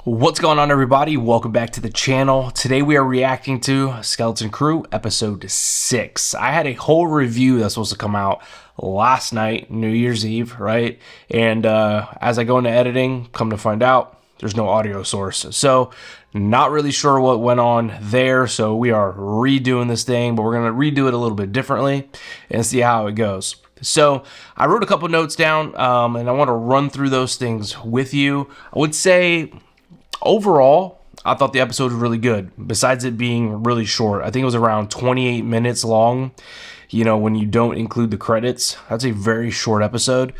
What's going on, everybody? Welcome back to the channel. Today we are reacting to Skeleton Crew episode 6. I had a whole review that's supposed to come out last night, New Year's Eve, right? And as I go into editing, come to find out there's no audio source. So not really sure what went on there. So we are redoing this thing, but we're going to redo it a little bit differently and see how it goes. So I wrote a couple notes down and I want to run through those things with you. I would say overall, I thought the episode was really good. Besides it being really short, I think it was around 28 minutes long. You know, when you don't include the credits, that's a very short episode.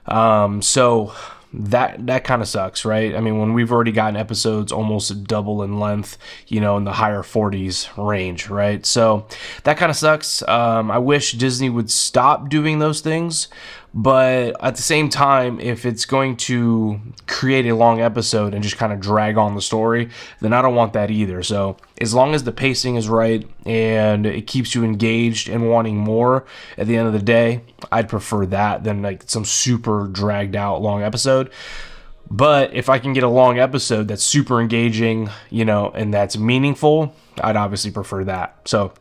So that kind of sucks, right? I mean, when we've already gotten episodes almost double in length, you know, in the higher 40s range, right? So that kind of sucks. I wish Disney would stop doing those things. But at the same time, if it's going to create a long episode and just kind of drag on the story, then I don't want that either. So as long as the pacing is right and it keeps you engaged and wanting more at the end of the day, I'd prefer that than like some super dragged out long episode. But if I can get a long episode that's super engaging, you know, and that's meaningful, I'd obviously prefer that. So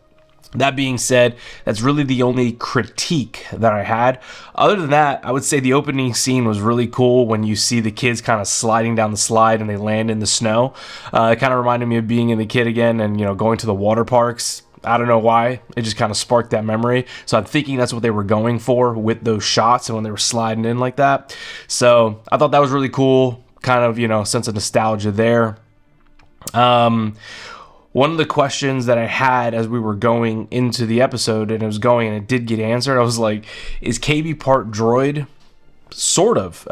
that being said, that's really the only critique that I had. Other than that, I would say the opening scene was really cool when you see the kids kind of sliding down the slide and they land in the snow. It kind of reminded me of being in the kid again and, you know, going to the water parks. I don't know why. It just kind of sparked that memory. So I'm thinking that's what they were going for with those shots and when they were sliding in like that. So I thought that was really cool. Kind of, you know, sense of nostalgia there. One of the questions that I had as we were going into the episode, and it did get answered, I was like, is KB part droid? Sort of.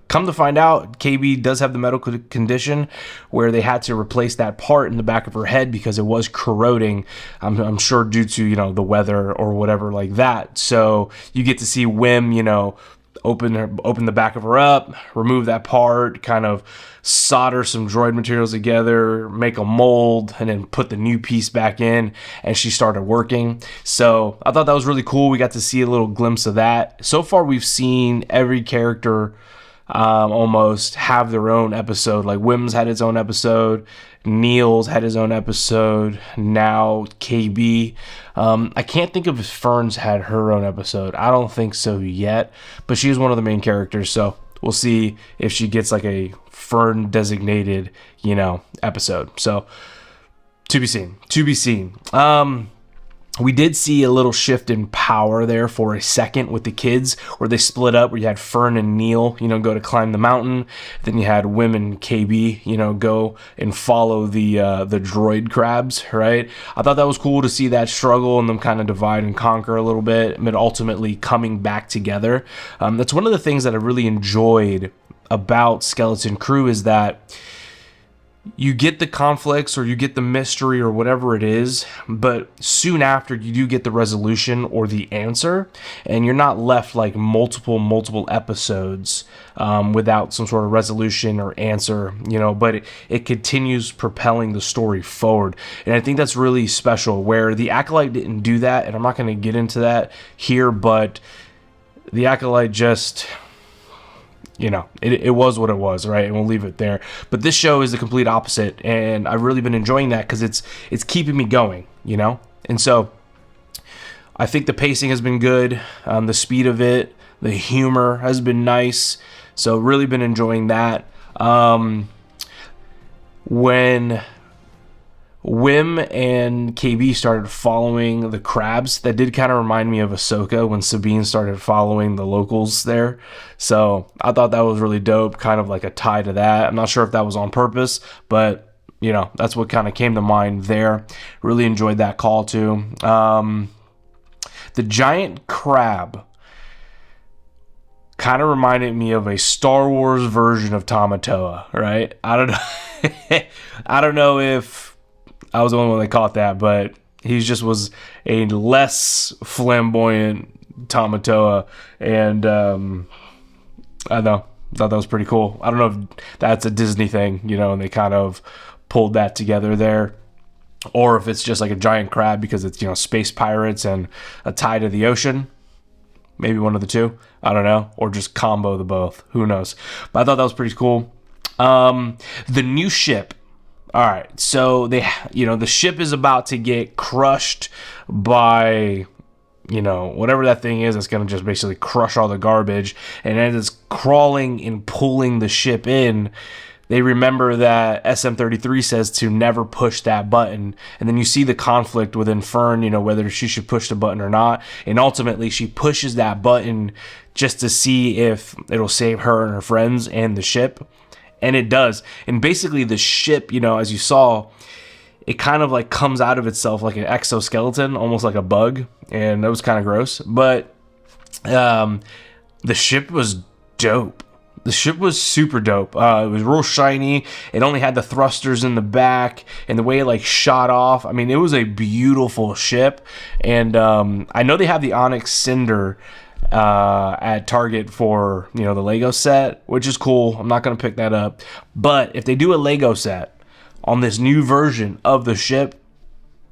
Come to find out, KB does have the medical condition where they had to replace that part in the back of her head because it was corroding, I'm sure due to, you know, the weather or whatever like that. So you get to see Wim, you know, open the back of her up, remove that part, kind of solder some droid materials together, make a mold, and then put the new piece back in, and she started working. So I thought that was really cool. We got to see a little glimpse of that. So far we've seen every character almost have their own episode. Like Wim's had its own episode, Neil's had his own episode, now KB. I can't think of if Fern's had her own episode. I don't think so yet, but she's one of the main characters, so we'll see if she gets like a Fern designated, you know, episode. So to be seen. We did see a little shift in power there for a second with the kids where they split up, where you had Fern and Neil, you know, go to climb the mountain. Then you had Wim and KB, you know, go and follow the droid crabs, right? I thought that was cool to see that struggle and them kind of divide and conquer a little bit, but ultimately coming back together. That's one of the things that I really enjoyed about Skeleton Crew is that you get the conflicts or you get the mystery or whatever it is, but soon after you do get the resolution or the answer, and you're not left like multiple episodes without some sort of resolution or answer, you know, but it continues propelling the story forward. And I think that's really special, where the Acolyte didn't do that, and I'm not going to get into that here, but the Acolyte just, you know, it was what it was, right? And we'll leave it there. But this show is the complete opposite, and I've really been enjoying that because it's keeping me going, you know? And so I think the pacing has been good, the speed of it, the humor has been nice, so really been enjoying that. When Wim and KB started following the crabs, that did kind of remind me of Ahsoka when Sabine started following the locals there. So I thought that was really dope, kind of like a tie to that. I'm not sure if that was on purpose, but you know, that's what kind of came to mind there. Really enjoyed that call too. The giant crab kind of reminded me of a Star Wars version of Tamatoa, right? I don't know. I don't know if I was the only one that caught that, but he just was a less flamboyant Tamatoa, and I thought that was pretty cool. I don't know if that's a Disney thing, you know, and they kind of pulled that together there, or if it's just like a giant crab because it's, you know, space pirates and a tie to the ocean. Maybe one of the two. I don't know, or just combo the both. Who knows? But I thought that was pretty cool. The new ship. All right, so the ship is about to get crushed by, whatever that thing is. That's gonna just basically crush all the garbage, and as it's crawling and pulling the ship in, they remember that SM-33 says to never push that button, and then you see the conflict within Fern, whether she should push the button or not, and ultimately she pushes that button just to see if it'll save her and her friends and the ship. And it does. And basically the ship, as you saw, it kind of like comes out of itself like an exoskeleton, almost like a bug. And that was kind of gross. But the ship was dope. The ship was super dope. It was real shiny. It only had the thrusters in the back, and the way it like shot off. I mean, it was a beautiful ship. And I know they have the Onyx Cinder at Target for the Lego set, which is cool. I'm not gonna pick that up, but if they do a Lego set on this new version of the ship,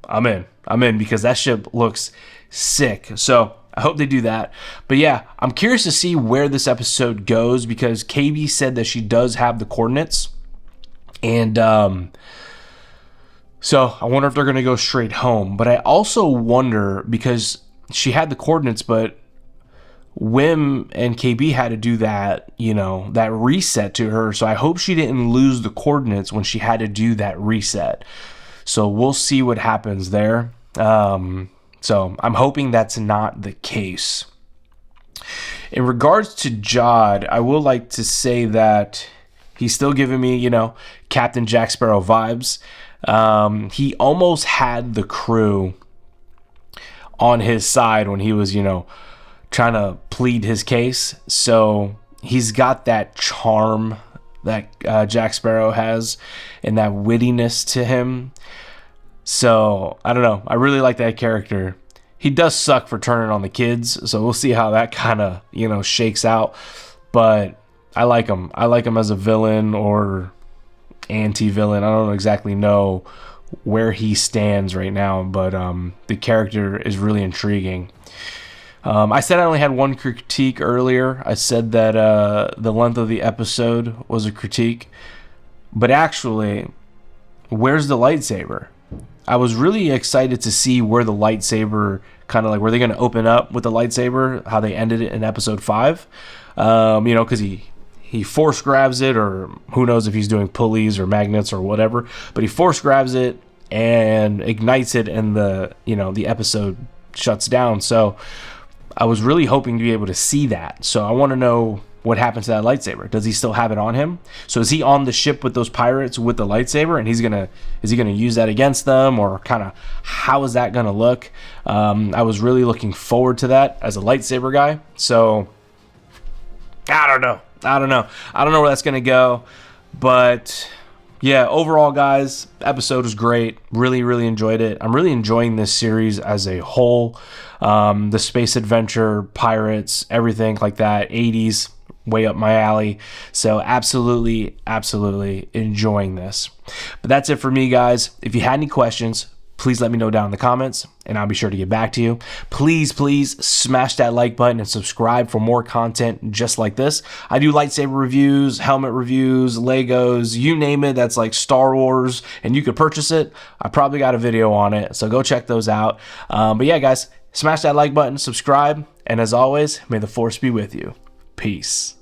I'm in because that ship looks sick. So I hope they do that. But yeah, I'm curious to see where this episode goes, because KB said that she does have the coordinates, and so I wonder if they're gonna go straight home. But I also wonder, because she had the coordinates, but Wim and KB had to do that, that reset to her. So I hope she didn't lose the coordinates when she had to do that reset. So we'll see what happens there. So I'm hoping that's not the case. In regards to Jod, I will like to say that he's still giving me, Captain Jack Sparrow vibes. He almost had the crew on his side when he was, trying to plead his case. So he's got that charm that Jack Sparrow has, and that wittiness to him. So I don't know, I really like that character. He does suck for turning on the kids, so we'll see how that kind of shakes out, but I like him as a villain or anti-villain. I don't exactly know where he stands right now, but the character is really intriguing. I said I only had one critique earlier. I said that the length of the episode was a critique. But actually, where's the lightsaber? I was really excited to see where the lightsaber, kind of like, were they going to open up with the lightsaber, how they ended it in episode 5. Because he force grabs it, or who knows if he's doing pulleys or magnets or whatever. But he force grabs it and ignites it, and the episode shuts down. So I was really hoping to be able to see that. So I want to know what happened to that lightsaber. Does he still have it on him? So is he on the ship with those pirates with the lightsaber, and is he gonna use that against them, or kind of how is that gonna look? I was really looking forward to that as a lightsaber guy. So I don't know where that's gonna go, but yeah, overall, guys, episode was great. Really, really enjoyed it. I'm really enjoying this series as a whole. The space adventure, pirates, everything like that, 80s, way up my alley. So absolutely, absolutely enjoying this. But that's it for me, guys. If you had any questions, please let me know down in the comments, and I'll be sure to get back to you. Please smash that like button and subscribe for more content just like this. I do lightsaber reviews, helmet reviews, Legos, you name it, that's like Star Wars, and you could purchase it. I probably got a video on it, so go check those out. But yeah, guys, smash that like button, subscribe, and as always, may the Force be with you. Peace.